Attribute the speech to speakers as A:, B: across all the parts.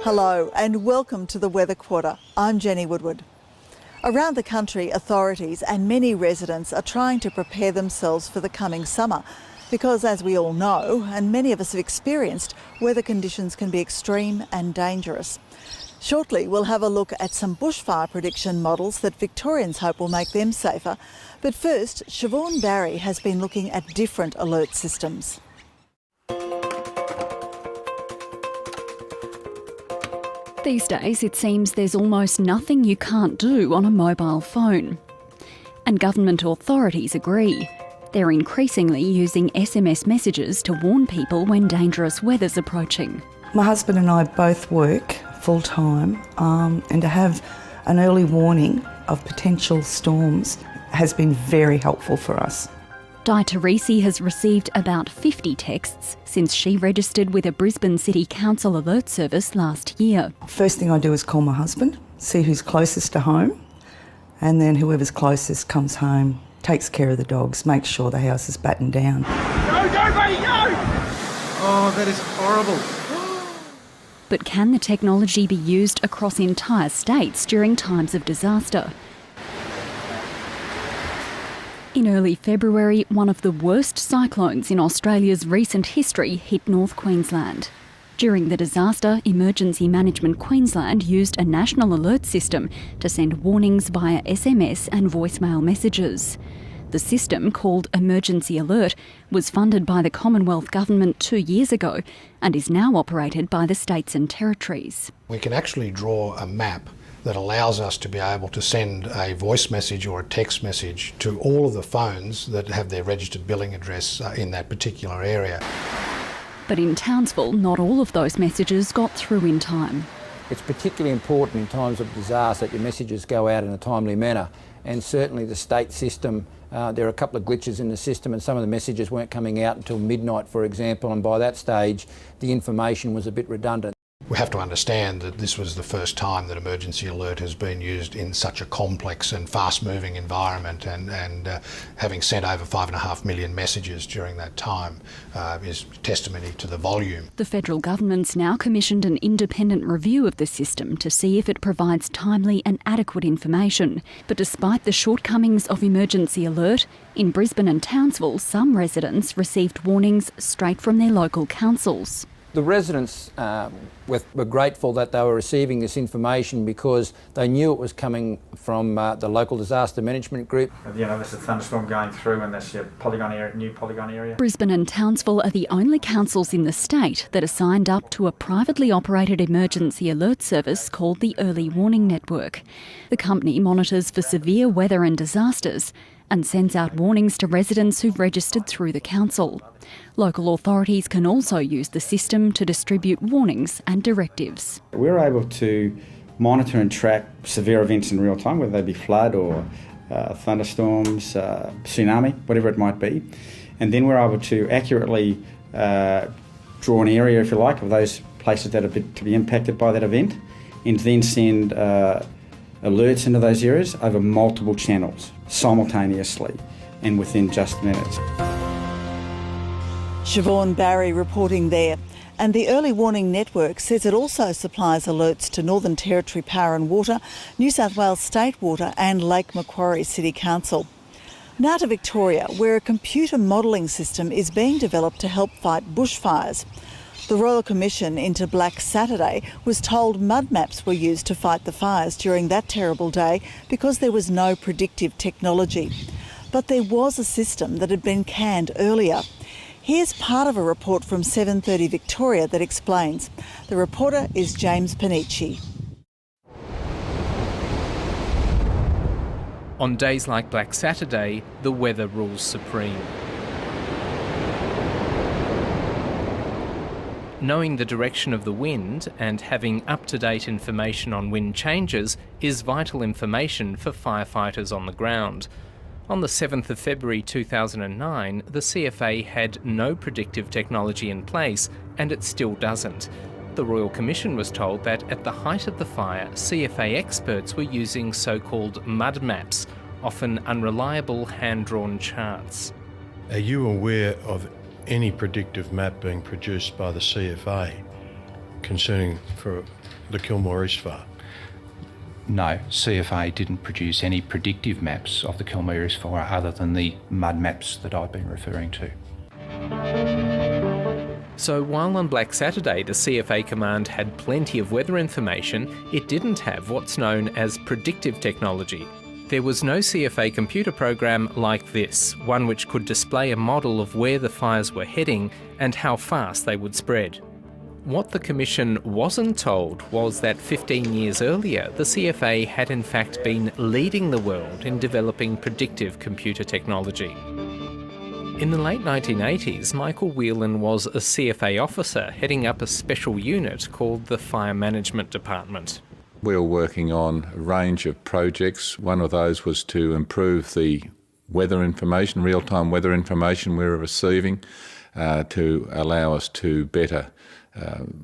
A: Hello and welcome to the Weather Quarter. I'm Jenny Woodward. Around the country, authorities and many residents are trying to prepare themselves for the coming summer because, as we all know, and many of us have experienced, weather conditions can be extreme and dangerous. Shortly, we'll have a look at some bushfire prediction models that Victorians hope will make them safer. But first, Siobhan Barry has been looking at different alert systems.
B: These days, it seems there's almost nothing you can't do on a mobile phone. And government authorities agree. They're increasingly using SMS messages to warn people when dangerous weather's approaching.
C: My husband and I both work full-time, and to have an early warning of potential storms has been very helpful for us.
B: Di Teresi has received about 50 texts since she registered with a Brisbane City Council alert service last year.
C: First thing I do is call my husband, see who's closest to home, and then whoever's closest comes home, takes care of the dogs, makes sure the house is battened down.
D: Go, mate, go!
E: Oh, that is horrible.
B: But can the technology be used across entire states during times of disaster? In early February, one of the worst cyclones in Australia's recent history hit North Queensland. During the disaster, Emergency Management Queensland used a national alert system to send warnings via SMS and voicemail messages. The system, called Emergency Alert, was funded by the Commonwealth Government 2 years ago and is now operated by the states and territories.
F: We can actually draw a map that allows us to be able to send a voice message or a text message to all of the phones that have their registered billing address in that particular area.
B: But in Townsville, not all of those messages got through in time.
G: It's particularly important in times of disaster that your messages go out in a timely manner, and certainly the state system, there are a couple of glitches in the system and some of the messages weren't coming out until midnight, for example, and by that stage the information was a bit redundant.
F: We have to understand that this was the first time that emergency alert has been used in such a complex and fast-moving environment, and having sent over 5.5 million messages during that time is testimony to the volume.
B: The federal government's now commissioned an independent review of the system to see if it provides timely and adequate information. But despite the shortcomings of emergency alert, in Brisbane and Townsville, some residents received warnings straight from their local councils.
G: The residents were grateful that they were receiving this information because they knew it was coming from the local disaster management group.
E: There's a thunderstorm going through and there's your polygon area, new polygon area.
B: Brisbane and Townsville are the only councils in the state that are signed up to a privately operated emergency alert service called the Early Warning Network. The company monitors for severe weather and disasters and sends out warnings to residents who've registered through the council. Local authorities can also use the system to distribute warnings and directives.
H: We're able to monitor and track severe events in real time, whether they be flood or thunderstorms, tsunami, whatever it might be. And then we're able to accurately draw an area, if you like, of those places that are to be impacted by that event, and then send alerts into those areas over multiple channels simultaneously and within just minutes.
A: Siobhan Barry reporting there. And the Early Warning Network says it also supplies alerts to Northern Territory Power and Water, New South Wales State Water and Lake Macquarie City Council. Now to Victoria, where a computer modelling system is being developed to help fight bushfires. The Royal Commission into Black Saturday was told mud maps were used to fight the fires during that terrible day because there was no predictive technology. But there was a system that had been canned earlier. Here's part of a report from 7:30 Victoria that explains. The reporter is James Panici.
I: On days like Black Saturday, the weather rules supreme. Knowing the direction of the wind and having up-to-date information on wind changes is vital information for firefighters on the ground. On the 7th of February 2009, the CFA had no predictive technology in place, and it still doesn't. The Royal Commission was told that at the height of the fire, CFA experts were using so-called mud maps, often unreliable hand-drawn charts.
J: Are you aware of any predictive map being produced by the CFA concerning for the Kilmore East Fire?
K: No, CFA didn't produce any predictive maps of the Kilmore East Fire other than the mud maps that I've been referring to.
I: So while on Black Saturday the CFA command had plenty of weather information, it didn't have what's known as predictive technology. There was no CFA computer program like this, one which could display a model of where the fires were heading and how fast they would spread. What the Commission wasn't told was that 15 years earlier, the CFA had in fact been leading the world in developing predictive computer technology. In the late 1980s, Michael Whelan was a CFA officer heading up a special unit called the Fire Management Department.
L: We were working on a range of projects. One of those was to improve the weather information, real-time weather information we were receiving to allow us to better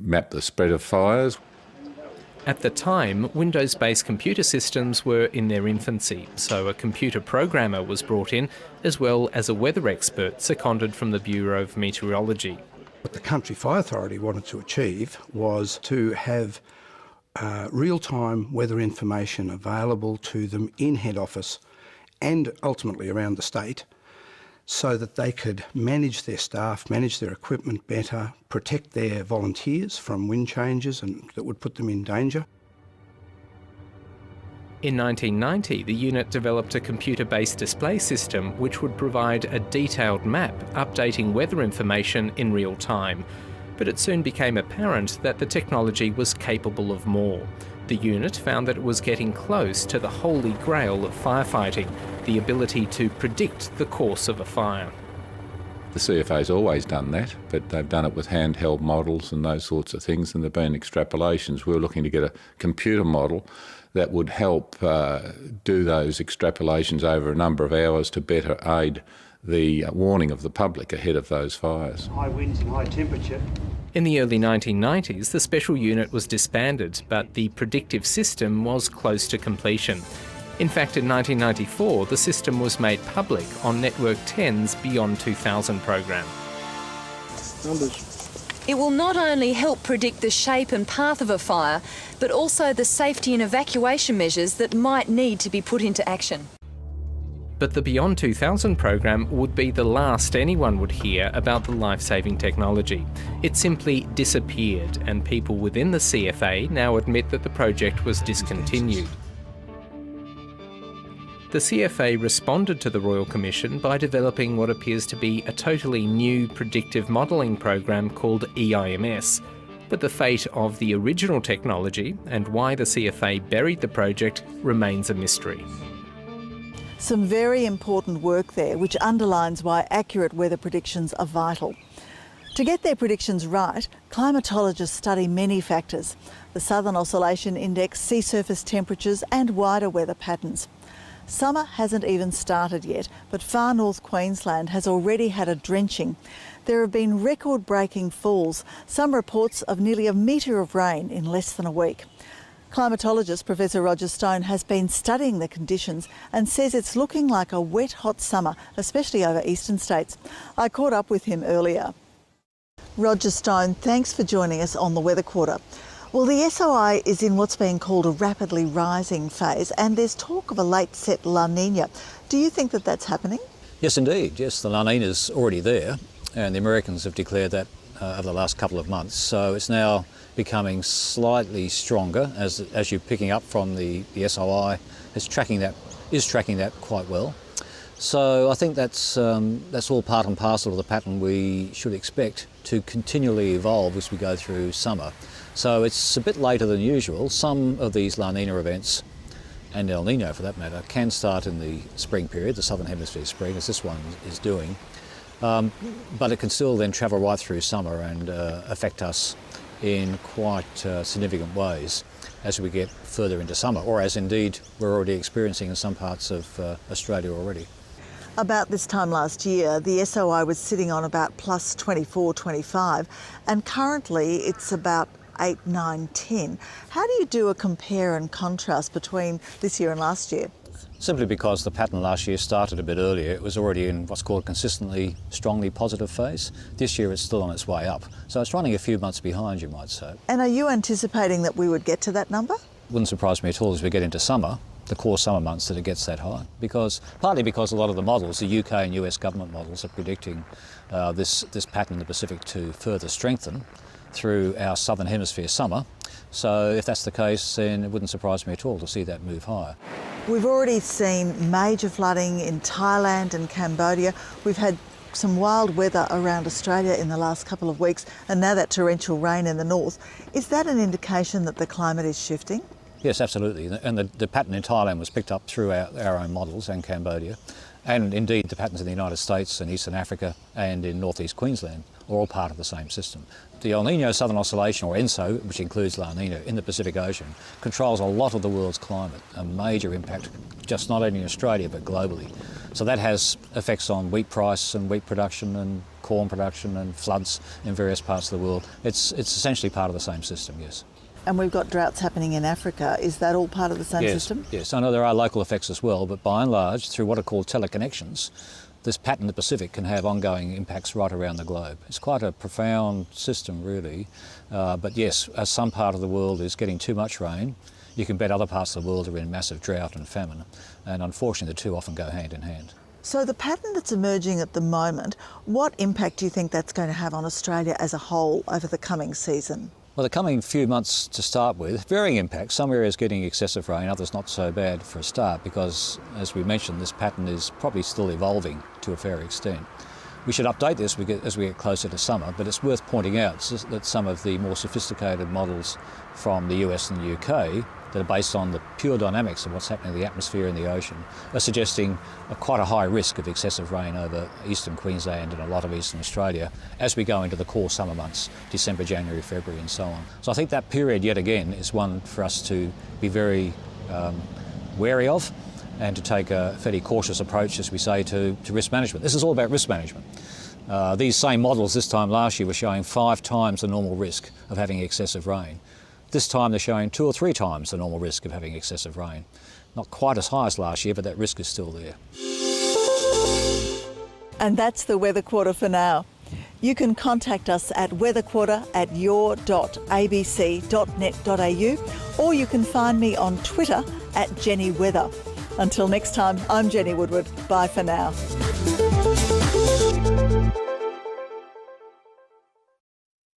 L: map the spread of fires.
I: At the time, Windows-based computer systems were in their infancy, so a computer programmer was brought in, as well as a weather expert seconded from the Bureau of Meteorology.
M: What the Country Fire Authority wanted to achieve was to have real-time weather information available to them in head office and ultimately around the state, so that they could manage their staff, manage their equipment better, protect their volunteers from wind changes and that would put them in danger.
I: In 1990, the unit developed a computer-based display system which would provide a detailed map updating weather information in real time. But it soon became apparent that the technology was capable of more. The unit found that it was getting close to the holy grail of firefighting, the ability to predict the course of a fire.
L: The CFA's always done that, but they've done it with handheld models and those sorts of things, and there have been extrapolations. We were looking to get a computer model that would help do those extrapolations over a number of hours to better aid the warning of the public ahead of those fires.
N: High winds and high temperature.
I: In the early 1990s, the special unit was disbanded, but the predictive system was close to completion. In fact, in 1994, the system was made public on Network 10's Beyond 2000 program.
O: It will not only help predict the shape and path of a fire, but also the safety and evacuation measures that might need to be put into action.
I: But the Beyond 2000 program would be the last anyone would hear about the life-saving technology. It simply disappeared, and people within the CFA now admit that the project was discontinued. The CFA responded to the Royal Commission by developing what appears to be a totally new predictive modelling program called EIMS. But the fate of the original technology and why the CFA buried the project remains a mystery.
A: Some very important work there, which underlines why accurate weather predictions are vital. To get their predictions right, climatologists study many factors: the Southern Oscillation Index, sea surface temperatures and wider weather patterns. Summer hasn't even started yet, but far north Queensland has already had a drenching. There have been record-breaking falls, some reports of nearly a metre of rain in less than a week. Climatologist Professor Roger Stone has been studying the conditions and says it's looking like a wet, hot summer, especially over eastern states. I caught up with him earlier. Roger Stone, thanks for joining us on the Weather Quarter. Well, the SOI is in what's being called a rapidly rising phase, and there's talk of a late-set La Nina. Do you think that that's happening?
P: Yes, indeed. Yes, the La Nina's already there, and the Americans have declared that over the last couple of months. So it's now becoming slightly stronger as you're picking up from the SOI. Is tracking that quite well. So I think that's all part and parcel of the pattern we should expect to continually evolve as we go through summer. So it's a bit later than usual. Some of these La Nina events, and El Nino for that matter, can start in the spring period, the Southern Hemisphere spring, as this one is doing. But it can still then travel right through summer and affect us in quite significant ways as we get further into summer, or as indeed we're already experiencing in some parts of Australia already.
A: About this time last year, the SOI was sitting on about plus 24, 25, and currently it's about 8, 9, 10. How do you do a compare and contrast between this year and last year?
P: Simply because the pattern last year started a bit earlier. It was already in what's called consistently strongly positive phase. This year it's still on its way up. So it's running a few months behind, you might say.
A: And are you anticipating that we would get to that number?
P: Wouldn't surprise me at all as we get into summer, the core summer months, that it gets that high. Partly because a lot of the models, the UK and US government models, are predicting this pattern in the Pacific to further strengthen through our southern hemisphere summer. So if that's the case, then it wouldn't surprise me at all to see that move higher.
A: We've already seen major flooding in Thailand and Cambodia. We've had some wild weather around Australia in the last couple of weeks, and now that torrential rain in the north. Is that an indication that the climate is shifting?
P: Yes, absolutely. And the pattern in Thailand was picked up through our own models and Cambodia. And indeed the patterns in the United States and Eastern Africa and in northeast Queensland are all part of the same system. The El Nino Southern Oscillation, or ENSO, which includes La Nina in the Pacific Ocean, controls a lot of the world's climate, a major impact, just not only in Australia but globally. So that has effects on wheat price and wheat production and corn production and floods in various parts of the world. It's essentially part of the same system, yes.
A: And we've got droughts happening in Africa. Is that all part of the same system?
P: Yes, I know there are local effects as well, but by and large, through what are called teleconnections, this pattern in the Pacific can have ongoing impacts right around the globe. It's quite a profound system, really. But yes, as some part of the world is getting too much rain, you can bet other parts of the world are in massive drought and famine. And unfortunately, the two often go hand in hand.
A: So the pattern that's emerging at the moment, what impact do you think that's going to have on Australia as a whole over the coming season?
P: Well, the coming few months to start with, varying impacts. Some areas getting excessive rain, others not so bad for a start because, as we mentioned, this pattern is probably still evolving to a fair extent. We should update this as we get closer to summer, but it's worth pointing out that some of the more sophisticated models from the US and the UK that are based on the pure dynamics of what's happening in the atmosphere and the ocean are suggesting quite a high risk of excessive rain over eastern Queensland and a lot of eastern Australia as we go into the core summer months, December, January, February and so on. So I think that period yet again is one for us to be very wary of and to take a fairly cautious approach, as we say, to risk management. This is all about risk management. These same models this time last year were showing 5 times the normal risk of having excessive rain. This time they're showing 2 or 3 times the normal risk of having excessive rain. Not quite as high as last year, but that risk is still there.
A: And that's the Weather Quarter for now. You can contact us at weatherquarter@your.abc.net.au, or you can find me on Twitter @JennyWeather. Until next time, I'm Jenny Woodward. Bye for now.